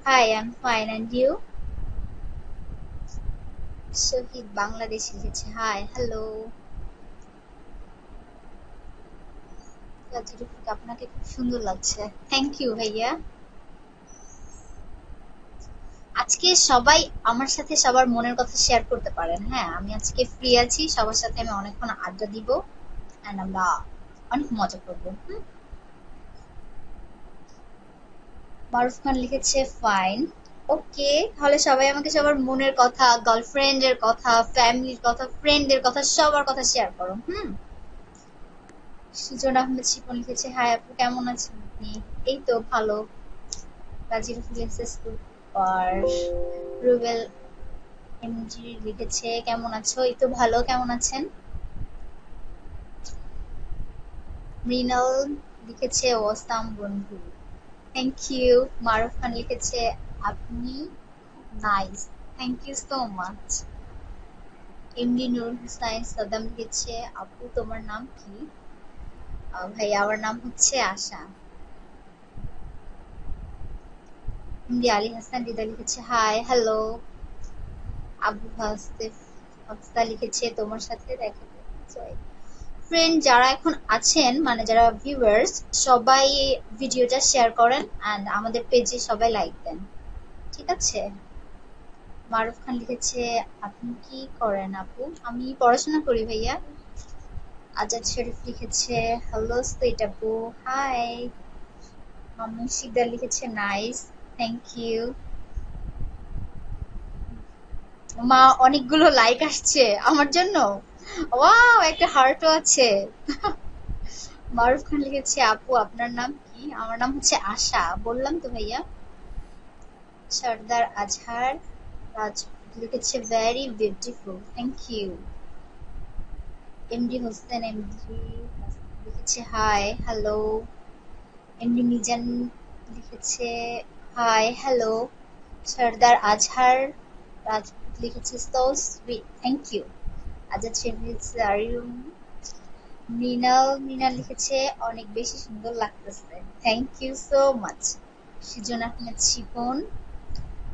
Hi, I'm fine. And you? শহীদ বাংলাদেশ লিখেছে hi hello. আপনাকে খুব সুন্দর লাগছে। থ্যাংক ইউ ভাইয়া। আজকে সবাই আমার সাথে সবার মনের কথা শেয়ার করতে পারেন। হ্যাঁ, আমি আজকে ফ্রি আছি, সবার সাথে আমি অনেকক্ষণ আড্ডা দিব এন্ড আমরা অনেক মজা করবো। মারুফ খান লিখেছে ফাইন। ওকে, তাহলে সবাই আমাকে সবার মনের কথা, গার্লফ্রেন্ডের কথা, ফ্যামিলির কথা, ফ্রেন্ডদের কথা, সবার কথা শেয়ার করো। সুজন আহমেদ শিপন লিখেছে হাই আপু, কেমন আছেন আপনি? এই তো ভালো। কাজী রফিক লিখেছে সুপার। রুবেল এমজি লিখেছে কেমন আছো? এই তো ভালো, কেমন আছেন? মৃণাল লিখেছে ওয়াসাম বন্ধু। Thank you. মারুফ খান লিখেছে আপনি nice. Thank you so much. MD Nurul Hussain Saddam লিখেছে আপু তোমার নাম কি? ভাই আমার নাম হচ্ছে আশা। এমডি আলী হাসান দিদা লিখেছে হাই হ্যালো। আবু হাসিফ হাফসা লিখেছে তোমার সাথে দেখা করতে চাই। ফ্রেন্ড যারা এখন আছেন, মানে যারা ভিউয়ার্স, সবাই ভিডিওটা শেয়ার করেন এন্ড আমাদের পেজে সবাই লাইক দেন, ঠিক আছে? মারুফ খান লিখেছে আপনি কি করেন আপু? আমি পড়াশোনা করি ভাইয়া। আজাদ শরীফ লিখেছে হ্যালো সুইট আপু হাই। মামুন শিকদার লিখেছে নাইস। Thank you. মা অনেকগুলো লাইক আসছে আমার জন্য। ওয়াও, একটা হার্টও আছে। মারুফ খান লিখেছে আপু আপনার নাম কি? আমার নাম হচ্ছে আশা, বললাম তো ভাইয়া। সর্দার আজহার রাজ লিখেছে very beautiful. Thank you. MD Hossain MD লিখেছে হাই হ্যালো। এমডি মিজান লিখেছে হাই হ্যালো। সর্দার আজহার রাজপুত লিখেছে so sweet. Thank you. Azad Sheikh লিখেছে আর ইউ। মৃণাল লিখেছে অনেক বেশি সুন্দর লাগতেছে। Thank you so much. Srijan Ahmed Shipon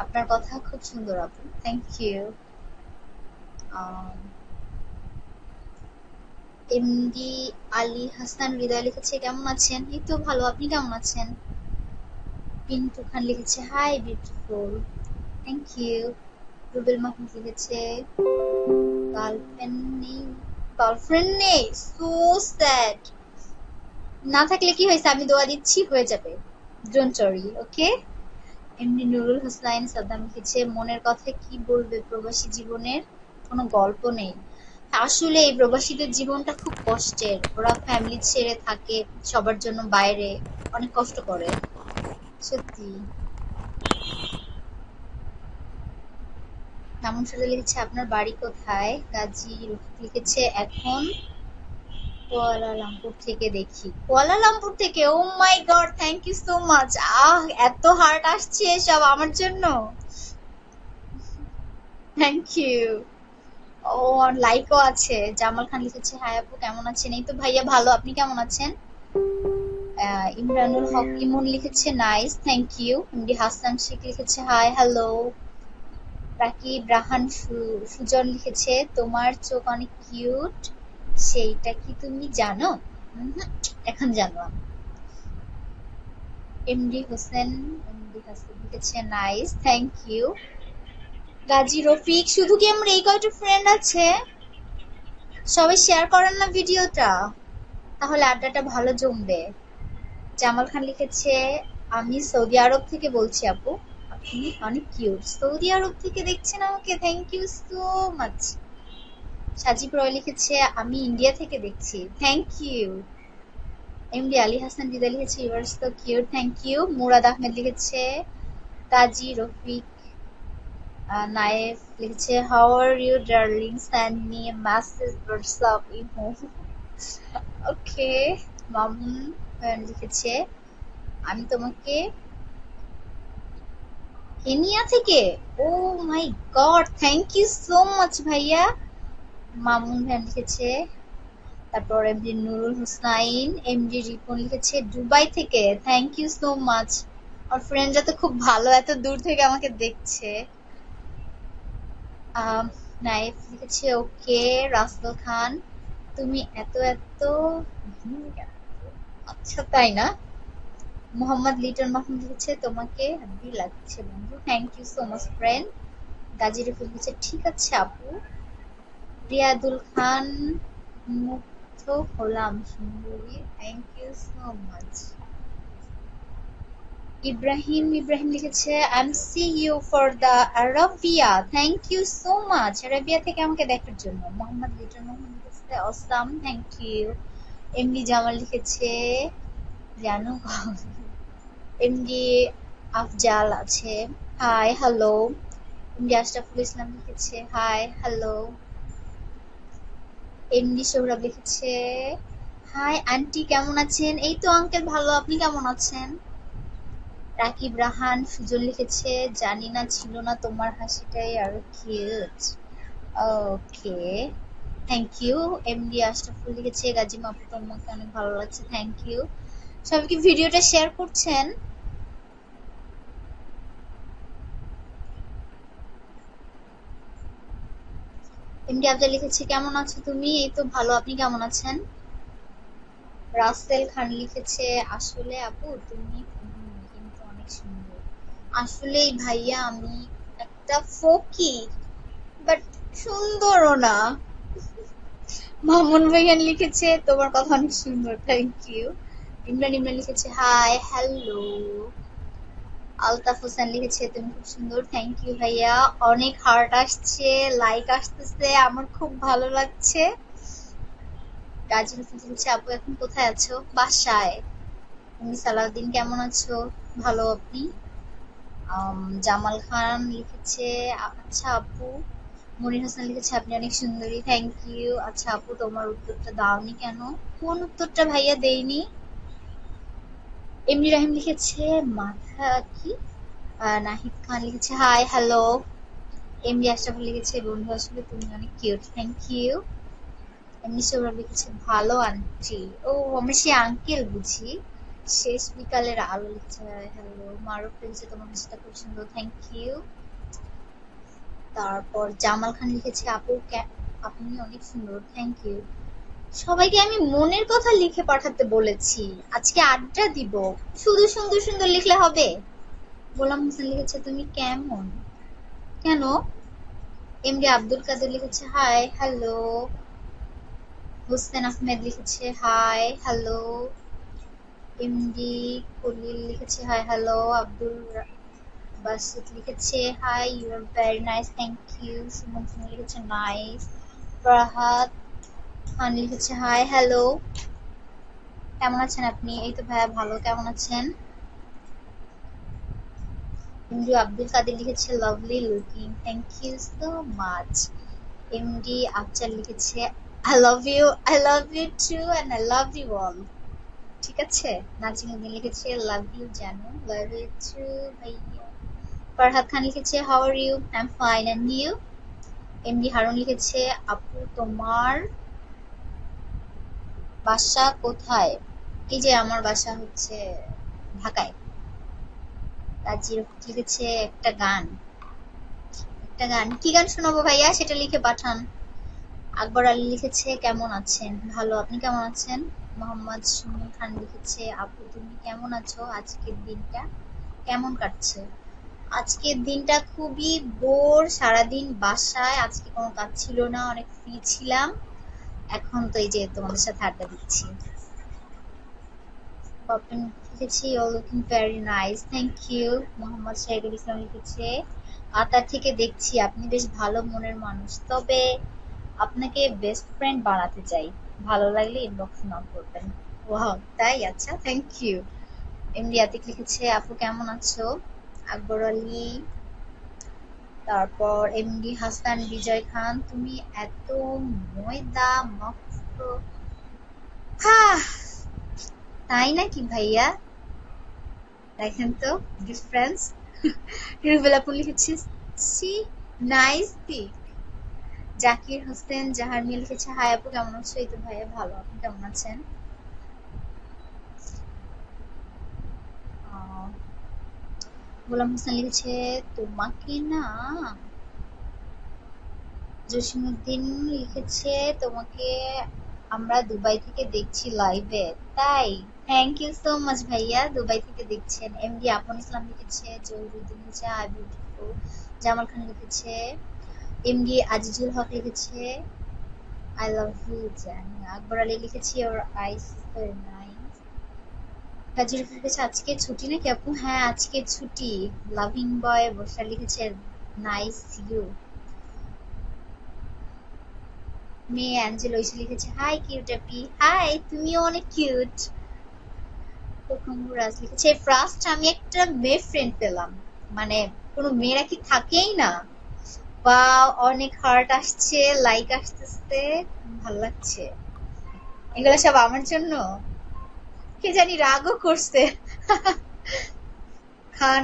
আপনার কথা খুব সুন্দর আপু। Thank you. MD Ali Hasan Hridoy লিখেছে কেমন আছেন? এই তো ভালো, আপনি কেমন আছেন? পিন্টু খান লিখেছে hi beautiful. Thank you. Rubel Mahmud লিখেছে গার্লফ্রেন্ড নেই। গার্লফ্রেন্ড নেই, সো স্যাড। না থাকলে কি হয়েছে, আমি দোয়া দিচ্ছি হয়ে যাবে। ডোন্ট ওয়ারি, ওকে? এমনি নুরুল হোসেন সাদ্দাম লিখেছে মনের কথা কি বলবে, প্রবাসী জীবনের কোনো গল্প নেই। আসলে এই প্রবাসীদের জীবনটা খুব কষ্টের, ওরা ফ্যামিলি ছেড়ে থাকে সবার জন্য বাইরে, অনেক কষ্ট করে সত্যি। মামুন সাজা লিখেছে আপনার বাড়ি কোথায়? গাজী রফিক লিখেছে এখন কুয়ালালামপুর থেকে দেখি। কুয়ালালামপুর থেকে? Oh my god, thank you so much. এত হার্ট আসছে সব আমার জন্য। Thank you. ও, লাইকও আছে। জামাল খান লিখেছে হাই আপু কেমন আছেন? এই তো ভাইয়া ভালো, আপনি কেমন আছেন? ইমরানুল হক ইমন লিখেছে nice. Thank you. MD Hasan Sheikh লিখেছে হাই হ্যালো। রাকিব রাহান সুজন লিখেছে তোমার চোখ অনেক কিউট, সেইটা কি তুমি জানো? এখন জানলাম। এমডি হাসান লিখেছে nice. Thank you. Gazi Rafiq শুধু কি আমার এই কয়টা ফ্রেন্ড আছে? সবাই শেয়ার করেন না ভিডিওটা, তাহলে আড্ডাটা ভালো জমবে। জামাল খান লিখেছে আমি সৌদি আরব থেকে বলছি আপু, আপনি অনেক কিউট। সৌদি আরব থেকে দেখছেন আমাকে? Thank you so much. Sajib Roy লিখেছে আমি ইন্ডিয়া থেকে দেখছি। Thank you. MD Ali Hasan Dida লিখেছে you are so cute. Thank you. Murad Ahmed লিখেছে কাজী রফিক নায়েফ লিখেছে how are you darling, send me a message WhatsApp imo. Okay. Mamun লিখেছে আমি তোমাকে কেনিয়া থেকে। Oh my god, thank you so much ভাইয়া। মামুন ভাই লিখেছে। তারপর এমডি নুরুল হুসাইন এমডি রিপন লিখেছে দুবাই থেকে। Thank you so much. আর ফ্রেন্ডরা তো খুব ভালো, এত দূর থেকে আমাকে দেখছে। নাইফ লিখেছে ওকে। রাসেল খান, তুমি এত এত আচ্ছা তাই না? মোহাম্মদ লিটন মাহমুদ লিখেছে তোমাকে হেব্বি লাগছে বন্ধু, thank you so much friend. Gazi Rafiq লিখেছে ঠিক আছে আপু। রিয়াদুল খান, মুগ্ধ হলাম সুন্দরী, thank you so much. Ibrahim লিখেছে I am see you for the Arabia, thank you so much Arabia থেকে আমাকে দেখার জন্য। মোহাম্মদ লিটন মোহাম্মদ লিখেছে awesome, thank you. MD Jamal লিখেছে জানো এমডি আফজাল আছে, hi hello. MD Ashraful Islam লিখেছে হাই হ্যালো। এমডি সৌরভ লিখেছে হাই আন্টি কেমন আছেন? এই তো আঙ্কেল ভালো, আপনি কেমন আছেন? রাকিব রাহান সুজন লিখেছে জানি না ছিল না তোমার হাসিটাই আরো cute, okay thank you. MD Ashraful লিখেছে গাজী আপু তোমাকে অনেক ভালো লাগছে, থ্যাংক ইউ। সবাই কি ভিডিওটা শেয়ার করছেন? এমডি আফজাল লিখেছে কেমন আছো তুমি? এই তো ভালো, আপনি কেমন আছেন? রাসেল খান লিখেছে আসলে আপু তুমি কিন্তু অনেক সুন্দর। আসলেই ভাইয়া আমি একটা ফকির, বাট সুন্দরও না। মামুন ভাইয়ান লিখেছে তোমার কথা অনেক সুন্দর, থ্যাংক ইউ। ইমরান লিখেছে হাই হ্যালো। আলতাফ হোসেন লিখেছে তুমি খুব সুন্দর, থ্যাংক ইউ ভাইয়া। অনেক হার্ট আসছে, লাইক আসতেছে, আমার খুব ভালো লাগছে। গাজী হোসেন লিখেছে আপু এখন কোথায় আছো? বাসায়। তুমি সালাউদ্দিন কেমন আছো? ভালো, আপনি? জামাল খান লিখেছে আচ্ছা আপু। মনির হাসান লিখেছে আপনি অনেক সুন্দরী, থ্যাংক ইউ। আচ্ছা আপু তোমার উত্তরটা দাওনি কেন? কোন উত্তরটা ভাইয়া দেইনি? এমনি রাহিম লিখেছে মাথা কি। নাহিদ খান লিখেছে হাই হ্যালো। এমডি আশরাফুল লিখেছে বন্ধু আসলে তুমি অনেক কিউট, থ্যাংক ইউ। এমনি সৌরভ লিখেছে ভালো আন্টি, ও আমরা সে আঙ্কেল বুঝি। শেষ বিকালের আলো লিখেছে হ্যালো। মারুফ লিখেছে তোমার হাসিটা খুব সুন্দর, থ্যাংক ইউ। তারপর জামাল খান লিখেছে আপু আপনি অনেক সুন্দর, থ্যাংক ইউ। সবাইকে আমি মনের কথা লিখে পাঠাতে বলেছি, আজকে আড্ডা দিব, শুধু সুন্দর সুন্দর লিখলে হবে? গোলাম হোসেন লিখেছে তুমি কেমন? কেন? এমডি আব্দুল কাদের লিখেছে হাই হ্যালো। হোসেন আহমেদ লিখেছে হাই হ্যালো। এমডি খলিল লিখেছে হাই হ্যালো। আব্দুল বাসিত লিখেছে hi you are very nice, thank you. Sumon লিখেছে নাইস। ফরহাদ খান লিখেছে হাই হ্যালো। কেমন আছেন আপনি? এই তো ভাইয়া ভালো, কেমন আছেন? এমডি আব্দুল কাদের লিখেছে lovely looking, thank you so much. MD Afzal লিখেছে I love you too and I love you all. ঠিক আছে। নাজিমুদ্দিন লিখেছে লাভ ইউ জানু, লাভ ইউ টু ভাইয়া। ফরহাদ খান লিখেছে how are you? I am fine and you? MD Harun লিখেছে আপু তোমার বাসা কোথায়? এই যে আমার বাসা হচ্ছে ঢাকায়। গাজী রফিক লিখেছে একটা গান কি গান শোনাবো ভাইয়া সেটা লিখে পাঠান। আকবর আলী লিখেছে কেমন আছেন? ভালো, আপনি কেমন আছেন? মোহাম্মদ সুমি খান লিখেছে আপু তুমি কেমন আছো? আজকের দিনটা কেমন কাটছে? আজকের দিনটা খুবই বোর, সারাদিন বাসায়, আজকে কোনো কাজ ছিল না, অনেক ফ্রি ছিলাম। এখন তো এই যে তোমাদের সাথে আড্ডা দিচ্ছি। পপেন লিখেছে you looking very nice, thank you. Mohammad Shahidul Islam লিখেছে আতা থেকে দেখছি আপনি বেশ ভালো মনের মানুষ, তবে আপনাকে বেস্ট ফ্রেন্ড বানাতে চাই, ভালো লাগলে ইনবক্সে নক করবেন। ওয়াও তাই, আচ্ছা থ্যাংক ইউ। এমডি আতিক লিখেছে আপু কেমন আছো? আকবর আলী। তারপর এমডি হাসান বিজয় খান তুমি এত ময়দা মাখছ। হ্যাঁ তাই নাকি ভাইয়া? দেখেন তো ডিফারেন্স। রুবেল আপু লিখেছে see nice pic. Zakir Hossain Jahar Mia লিখেছে হাই আপু কেমন আছো? এই তো ভাইয়া ভালো, আপনি কেমন আছেন? গোলাম হোসেন লিখেছে তোমাকে না। জসিমউদ্দিন লিখেছে তোমাকে আমরা দুবাই থেকে দেখছি লাইভে। তাই? থ্যাংক ইউ সো মাচ ভাইয়া, দুবাই থেকে দেখছেন। এমডি আপন ইসলাম লিখেছে, জহিরুদ্দিন লিখেছে আই বিউটিফুল, জামাল খান লিখেছে, এমডি আজিজুল হক লিখেছে আই লাভ ইউ জানি, আকবর আলী লিখেছে ওর আইস ভেরি নাইস। কাজী রফিক লিখেছে আজকে ছুটি নাকি আপু? হ্যাঁ আজকে ছুটি। লাভিং বয় বর্ষা লিখেছে নাইস ইউ। মেয়ে অ্যাঞ্জেলো এসে লিখেছে হাই কিউট অ্যাপি, হাই তুমিও অনেক কিউট। রাজ লিখেছে ফার্স্ট আমি একটা মেয়ে ফ্রেন্ড পেলাম, মানে কোনো মেয়েরা কি থাকেই না। বা অনেক হার্ট আসছে, লাইক আসতেছে, ভালো লাগছে। এগুলো সব আমার জন্য, কে জানি রাগও করছে। খান